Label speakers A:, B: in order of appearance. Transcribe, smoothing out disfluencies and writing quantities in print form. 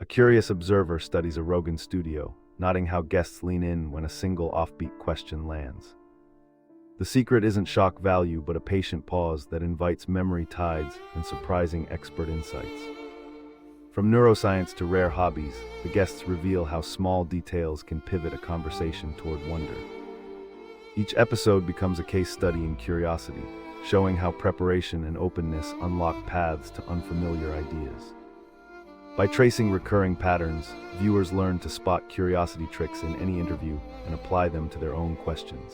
A: A curious observer studies a Rogan studio, noting how guests lean in when a single offbeat question lands. The secret isn't shock value, but a patient pause that invites memory tides and surprising expert insights. From neuroscience to rare hobbies, the guests reveal how small details can pivot a conversation toward wonder. Each episode becomes a case study in curiosity, showing how preparation and openness unlock paths to unfamiliar ideas. By tracing recurring patterns, viewers learn to spot curiosity tricks in any interview and apply them to their own questions.